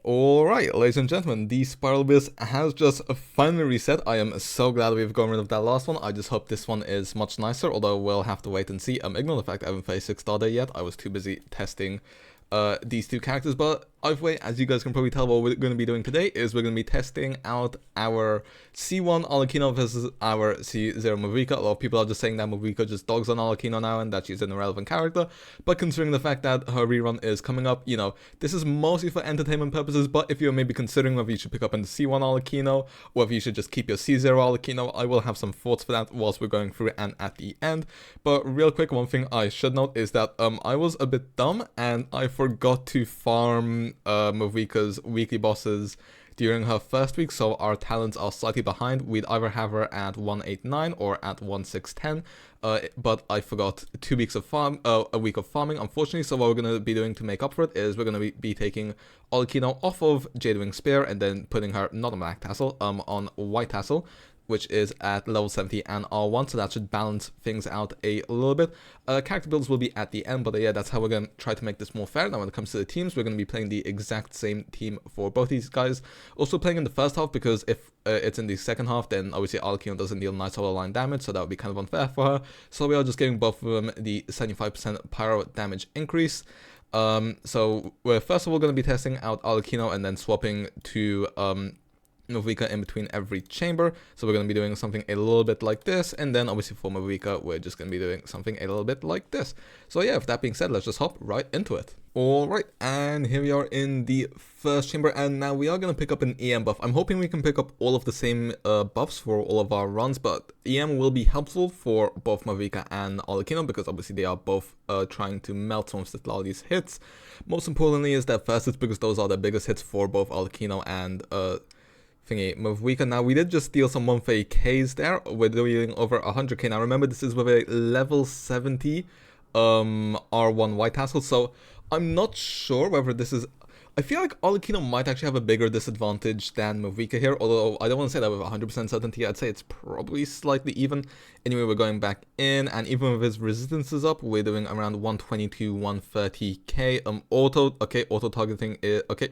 Alright, ladies and gentlemen, the Spiral Abyss has just finally reset. I am so glad we've gotten rid of that last one. I just hope this one is much nicer, although we'll have to wait and see. Ignore the fact I haven't faced 6-star day yet. I was too busy testing these two characters, but either way, as you guys can probably tell, what we're going to be doing today is we're going to be testing out our C1 ARLECCHINO versus our C0 MAVUIKA. A lot of people are just saying that MAVUIKA just dogs on ARLECCHINO now and that she's an irrelevant character, but considering the fact that her rerun is coming up, you know, this is mostly for entertainment purposes. But if you're maybe considering whether you should pick up in the C1 ARLECCHINO or whether you should just keep your C0 ARLECCHINO, I will have some thoughts for that whilst we're going through it and at the end. But real quick, one thing I should note is that I was a bit dumb and I forgot to farm MAVUIKA's weekly bosses during her first week, so our talents are slightly behind. We'd either have her at 189 or at 1610, but I forgot 2 weeks of a week of farming, unfortunately. So what we're going to be doing to make up for it is we're going to be taking ARLECCHINO off of Jadewing Spear and then putting her not on black tassel, on white tassel, which is at level 70 and R1, so that should balance things out a little bit. Character builds will be at the end, but yeah, that's how we're going to try to make this more fair. Now when it comes to the teams, we're going to be playing the exact same team for both these guys. Also playing in the first half, because if it's in the second half, then obviously ARLECCHINO doesn't deal nice solo line damage, so that would be kind of unfair for her. So we are just giving both of them the 75% pyro damage increase. So we're first of all going to be testing out ARLECCHINO and then swapping to MAVUIKA in between every chamber. So we're going to be doing something a little bit like this, and then obviously for MAVUIKA we're just going to be doing something a little bit like this. So yeah, with that being said, let's just hop right into it. Alright, and here we are in the first chamber, and now we are going to pick up an EM buff. I'm hoping we can pick up all of the same buffs for all of our runs, but EM will be helpful for both MAVUIKA and ARLECCHINO, because obviously they are both trying to melt some of citlali's hits. Most importantly is that first hits, because those are the biggest hits for both ARLECCHINO and MAVUIKA. Now we did just steal some 130Ks there. We're dealing over 100k. Now remember, this is with a level 70 R1 white tassel, so I'm not sure whether this is... I feel like ARLECCHINO might actually have a bigger disadvantage than MAVUIKA here, although I don't want to say that with 100% certainty. I'd say it's probably slightly even. Anyway, we're going back in, and even with his resistances up, we're doing around 120 to 130k. Auto targeting is okay.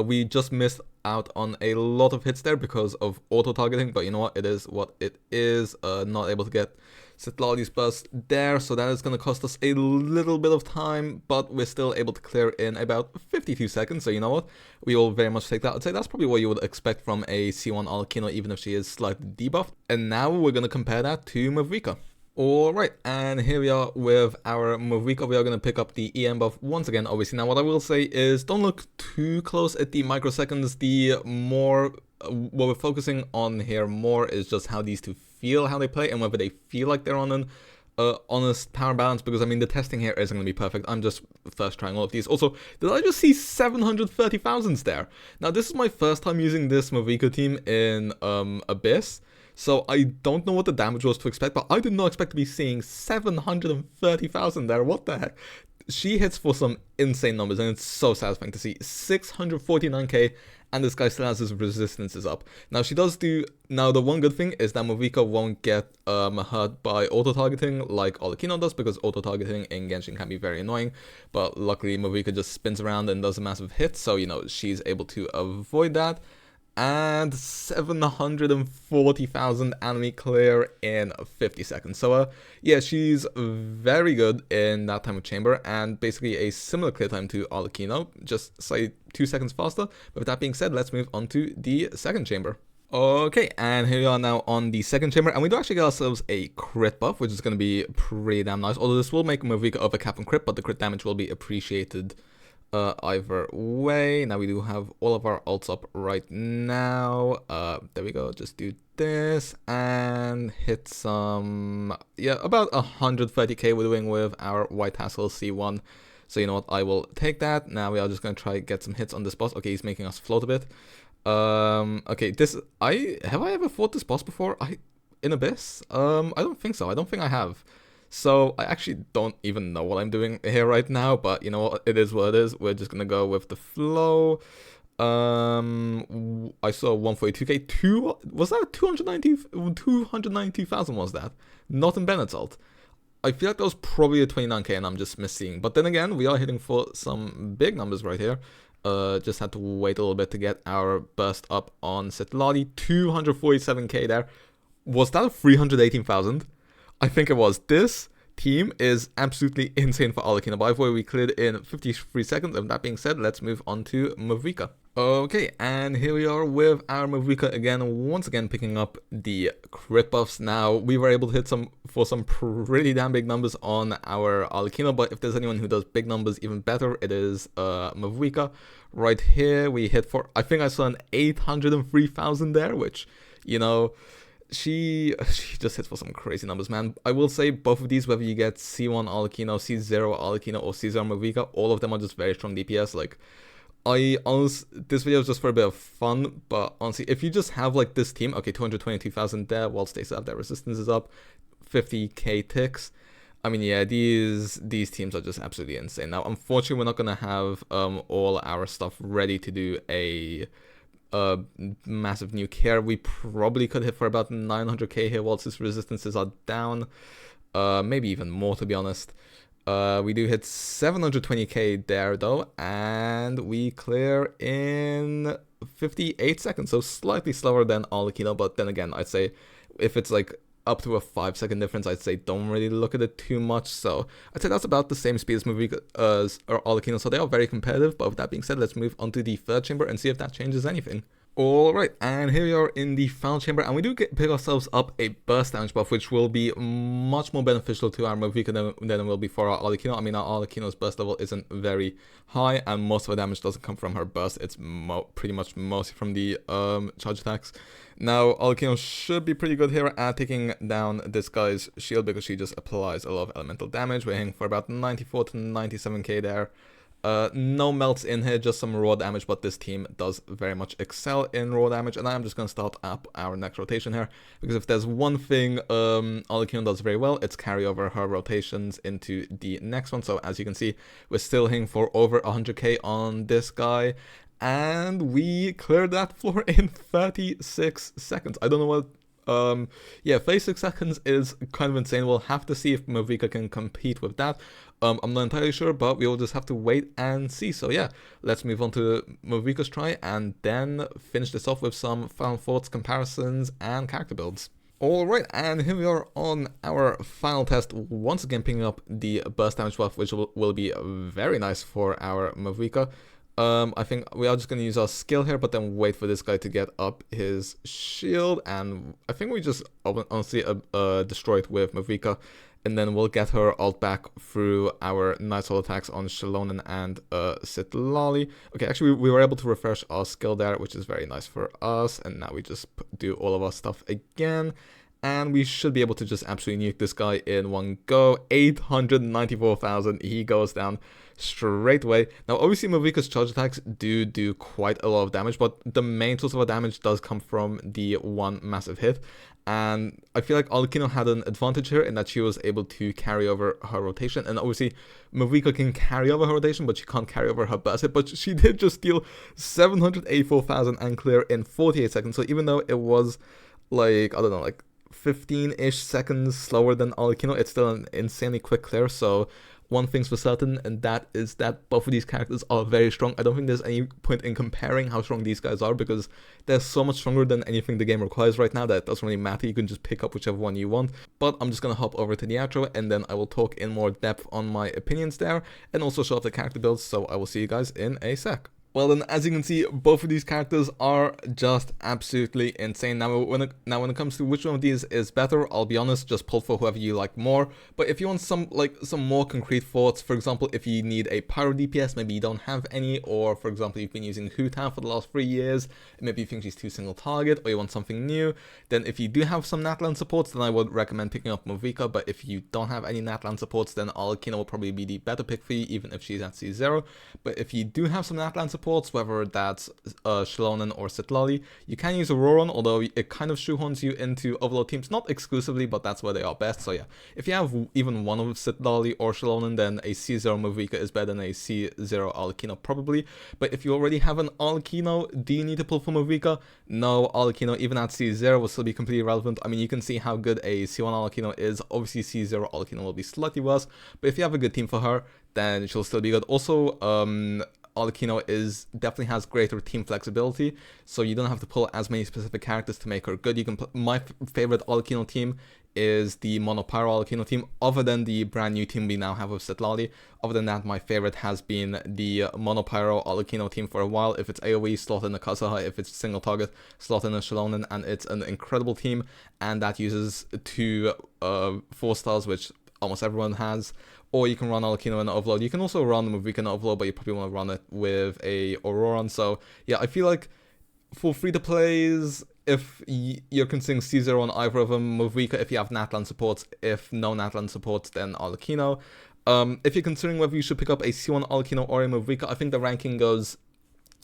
We just missed out on a lot of hits there because of auto targeting, but you know what, it is what it is. Not able to get citlali's burst there, so that is going to cost us a little bit of time, but we're still able to clear in about 52 seconds, so you know what, we will very much take that. I'd say that's probably what you would expect from a C1 ARLECCHINO, even if she is slightly debuffed. And now we're going to compare that to MAVUIKA. Alright, and here we are with our MAVUIKA. We are going to pick up the EM buff once again, obviously. Now what I will say is don't look too close at the microseconds. The more, what we're focusing on here more is just how these two feel, how they play, and whether they feel like they're on an honest power balance, because I mean the testing here isn't going to be perfect. I'm just first trying all of these. Also, did I just see 730,000s there? Now this is my first time using this MAVUIKA team in Abyss, so I don't know what the damage was to expect, but I did not expect to be seeing 730,000 there. What the heck? She hits for some insane numbers, and it's so satisfying to see. 649k, and this guy still has his resistances up. Now she does do... Now the one good thing is that MAVUIKA won't get hurt by auto-targeting like ARLECCHINO does, because auto-targeting in Genshin can be very annoying. But luckily MAVUIKA just spins around and does a massive hit, so you know, she's able to avoid that. And 740,000 enemy clear in 50 seconds. So yeah, she's very good in that time of chamber, and basically a similar clear time to ARLECCHINO, just say 2 seconds faster. But with that being said, let's move on to the second chamber. Okay, and here we are now on the second chamber, and we do actually get ourselves a crit buff, which is going to be pretty damn nice. Although this will make MAVUIKA overcap on crit, but the crit damage will be appreciated either way. Now we do have all of our ults up right now. There we go, just do this and hit some, yeah, about 130k we're doing with our white tassel C1. So you know what, I will take that. Now we are just going to try get some hits on this boss. Okay, he's making us float a bit. Okay, this, have I ever fought this boss before? In Abyss? I don't think so. I don't think I have. So I actually don't even know what I'm doing here right now, but you know what, it is what it is. We're just gonna go with the flow. I saw 142k. Was that 292,000 was that? Not in Bennett's ult. I feel like that was probably a 29k and I'm just misseeing. But then again, we are hitting for some big numbers right here. Just had to wait a little bit to get our burst up on citlali. 247k there. Was that a 318,000? I think it was. This team is absolutely insane for ARLECCHINO. By the way, we cleared in 53 seconds. And that being said, let's move on to MAVUIKA. Okay, and here we are with our MAVUIKA again, once again picking up the crit buffs. Now, we were able to hit some pretty damn big numbers on our ARLECCHINO, but if there's anyone who does big numbers even better, it is MAVUIKA. Right here, we hit for, I think I saw an 803,000 there, which, you know, she just hits for some crazy numbers, man. I will say both of these, whether you get C1 ARLECCHINO, C0 ARLECCHINO, or C0 MAVUIKA, all of them are just very strong DPS. Like, this video is just for a bit of fun, but honestly, if you just have like this team, okay, 222,000 there, while stays up, their resistance is up, 50k ticks. I mean, yeah, these teams are just absolutely insane. Now, unfortunately, we're not gonna have all our stuff ready to do a massive nuke here. We probably could hit for about 900k here whilst his resistances are down, maybe even more, to be honest. We do hit 720k there though, and we clear in 58 seconds, so slightly slower than ARLECCHINO, but then again, I'd say if it's like up to a 5-second difference, I'd say don't really look at it too much. So I'd say that's about the same speed as MAVUIKA or ARLECCHINO, so they are very competitive. But with that being said, let's move on to the third chamber and see if that changes anything. Alright, and here we are in the final chamber, and we do pick ourselves up a burst damage buff, which will be much more beneficial to our MAVUIKA than it will be for our ARLECCHINO. I mean, our ARLECCHINO's burst level isn't very high, and most of her damage doesn't come from her burst. It's pretty much mostly from the charge attacks. Now, ARLECCHINO should be pretty good here at taking down this guy's shield, because she just applies a lot of elemental damage. We're hitting for about 94 to 97k there. No melts in here, just some raw damage, but this team does very much excel in raw damage, and I'm just going to start up our next rotation here, because if there's one thing ARLECCHINO does very well, it's carry over her rotations into the next one. So as you can see, we're still hitting for over 100k on this guy, and we cleared that floor in 36 seconds. I don't know what yeah, 36 seconds is kind of insane. We'll have to see if MAVUIKA can compete with that. I'm not entirely sure, but we will just have to wait and see. So yeah, let's move on to MAVUIKA's try and then finish this off with some final thoughts, comparisons, and character builds. Alright, and here we are on our final test, once again picking up the burst damage buff, which will be very nice for our MAVUIKA. I think we are just going to use our skill here, but then wait for this guy to get up his shield, and I think we just honestly destroy it with MAVUIKA, and then we'll get her ult back through our nice ult attacks on xilonen and citlali. Okay, actually we were able to refresh our skill there, which is very nice for us, and now we just do all of our stuff again. And we should be able to just absolutely nuke this guy in one go. 894,000, he goes down straight away. Now, obviously, MAVUIKA's charge attacks do quite a lot of damage, but the main source of our damage does come from the one massive hit. And I feel like ARLECCHINO had an advantage here in that she was able to carry over her rotation. And obviously, MAVUIKA can carry over her rotation, but she can't carry over her burst hit. But she did just steal 784,000 and clear in 48 seconds. So even though it was like, I don't know, like 15-ish seconds slower than ARLECCHINO, it's still an insanely quick clear. So one thing's for certain, and that is that both of these characters are very strong. I don't think there's any point in comparing how strong these guys are, because they're so much stronger than anything the game requires right now that it doesn't really matter. You can just pick up whichever one you want. But I'm just gonna hop over to the outro, and then I will talk in more depth on my opinions there, and also show off the character builds. So I will see you guys in a sec. Well then, as you can see, both of these characters are just absolutely insane. Now when it comes to which one of these is better, I'll be honest, just pull for whoever you like more. But if you want some more concrete thoughts, for example, if you need a pyro DPS, maybe you don't have any, or for example, you've been using Hutan for the last 3 years, maybe you think she's too single target, or you want something new, then if you do have some Natlan supports, then I would recommend picking up MAVUIKA. But if you don't have any Natlan supports, then ARLECCHINO will probably be the better pick for you, even if she's at C0. But if you do have some Natlan supports, whether that's xilonen or citlali, you can use Auroron, although it kind of shoehorns you into overload teams, not exclusively, but that's where they are best. So yeah, if you have even one of citlali or xilonen, then a C0 MAVUIKA is better than a C0 ARLECCHINO probably. But if you already have an ARLECCHINO, do you need to pull for MAVUIKA? No, ARLECCHINO even at C0 will still be completely relevant. I mean, you can see how good a C1 ARLECCHINO is. Obviously C0 ARLECCHINO will be slightly worse, but if you have a good team for her, then she'll still be good. Also, Arlecchino definitely has greater team flexibility, so you don't have to pull as many specific characters to make her good. You can my favorite Arlecchino team is the Mono Pyro Arlecchino team, other than the brand new team we now have with citlali. Other than that, my favorite has been the Mono Pyro Arlecchino team for a while. If it's AoE, slot in a Kazuha. If it's single target, slot in a xilonen, and it's an incredible team, and that uses 2 4-stars, which almost everyone has. Or you can run Arlecchino and Overload. You can also run MAVUIKA and Overload, but you probably want to run it with a Auroron. So yeah, I feel like for free-to-plays, if you're considering C0 on either of them, MAVUIKA if you have Natlan supports. If no Natlan supports, then Arlecchino. If you're considering whether you should pick up a C1 Arlecchino or a MAVUIKA, I think the ranking goes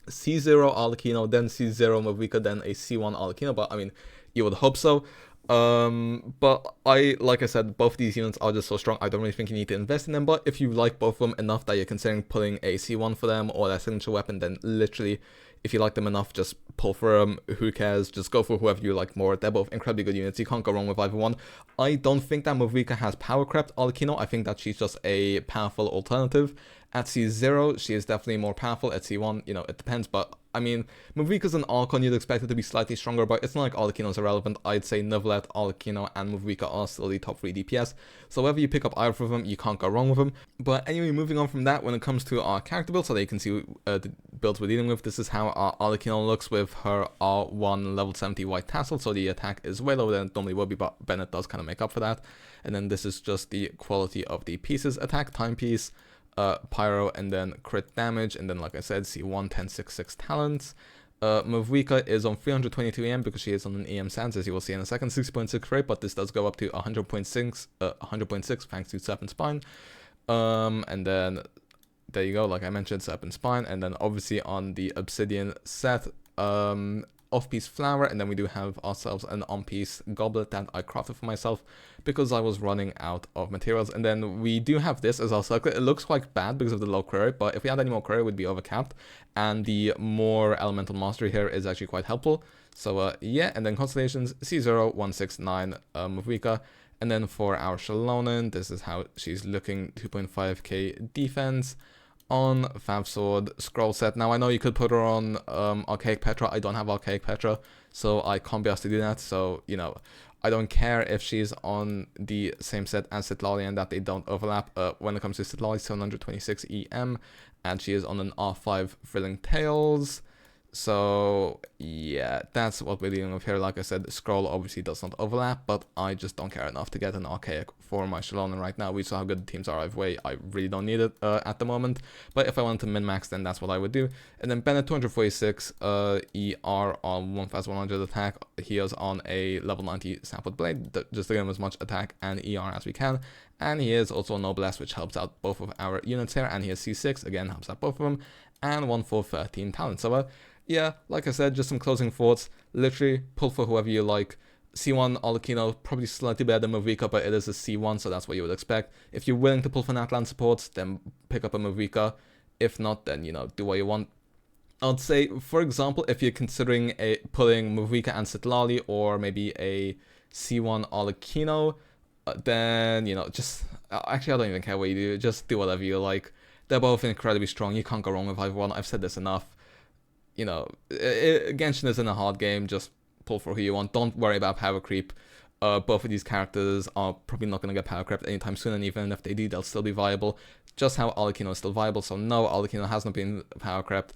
C0 Arlecchino, then C0 MAVUIKA, then a C1 Arlecchino, but I mean, you would hope so. But like I said, both these units are just so strong, I don't really think you need to invest in them. But if you like both of them enough that you're considering pulling a C1 for them or their signature weapon, then literally, if you like them enough, just pull for them. Who cares? Just go for whoever you like more. They're both incredibly good units. You can't go wrong with either one. I don't think that MAVUIKA has POWERCREPT Arlecchino. I think that she's just a powerful alternative. At C0, she is definitely more powerful. At C1, you know, it depends. But, I mean, MAVUIKA's an Archon. You'd expect it to be slightly stronger, but it's not like Arlecchino's irrelevant. I'd say Neuvillette, Arlecchino, and MAVUIKA are still the top 3 DPS. So whether you pick up either of them, you can't go wrong with them. But anyway, moving on from that, when it comes to our character build, so that you can see the builds we're dealing with, this is how our Arlecchino looks with her R1 level 70 white tassel. So the attack is way lower than it normally would be, but Bennett does kind of make up for that. And then this is just the quality of the pieces: attack, timepiece, pyro, and then crit damage. And then, like I said, C1 1066 talents. MAVUIKA is on 322 EM because she is on an EM Sands, as you will see in a second. 60.6 rate, but this does go up to 100.6 thanks to Serpent Spine. And then there you go, like I mentioned, Serpent Spine. And then obviously on the Obsidian set, off-piece flower, and then we do have ourselves an on-piece goblet that I crafted for myself because I was running out of materials. And then we do have this as our circlet. It looks quite bad because of the low query, but if we had any more query, it would be overcapped, and the more elemental mastery here is actually quite helpful. So yeah, and then constellations, C0 169 MAVUIKA. And then for our xilonen, this is how she's looking: 2.5k defense on Fav Sword scroll set. Now I know you could put her on Archaic Petra. I don't have Archaic Petra, so I can't be asked to do that. So, you know, I don't care if she's on the same set as citlali and that they don't overlap. When it comes to citlali, 726 EM, and she is on an R5 Thrilling Tales. So yeah, that's what we're dealing with here. Like I said, the scroll obviously does not overlap, but I just don't care enough to get an Archaic for my xilonen right now. We saw how good the teams are either way. I really don't need it at the moment, but if I wanted to min-max, then that's what I would do. And then Bennett 246 ER on 1100 attack. He is on a level 90 Sapwood Blade, just to give him as much attack and ER as we can. And he is also a Noblesse, which helps out both of our units here, and he has C6, again, helps out both of them, and 1 for 13 talent. So yeah, like I said, just some closing thoughts. Literally, pull for whoever you like. C1 Arlecchino, probably slightly better than MAVUIKA, but it is a C1, so that's what you would expect. If you're willing to pull for Natlan supports, then pick up a MAVUIKA. If not, then, you know, do what you want. I'd say, for example, if you're considering pulling MAVUIKA and citlali, or maybe a C1 Arlecchino, then, you know, just... Actually, I don't even care what you do. Just do whatever you like. They're both incredibly strong. You can't go wrong with either one. I've said this enough. You know, Genshin isn't a hard game. Just pull for who you want. Don't worry about power creep. Both of these characters are probably not going to get power crept anytime soon, and even if they do, they'll still be viable. Just how Arlecchino is still viable. So no, Arlecchino has not been power crept.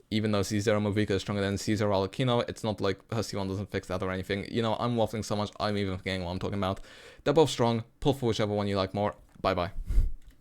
Even though C0 MAVUIKA is stronger than C0 Arlecchino, it's not like her C1 doesn't fix that or anything. You know, I'm waffling so much, I'm even forgetting what I'm talking about. They're both strong. Pull for whichever one you like more. Bye bye.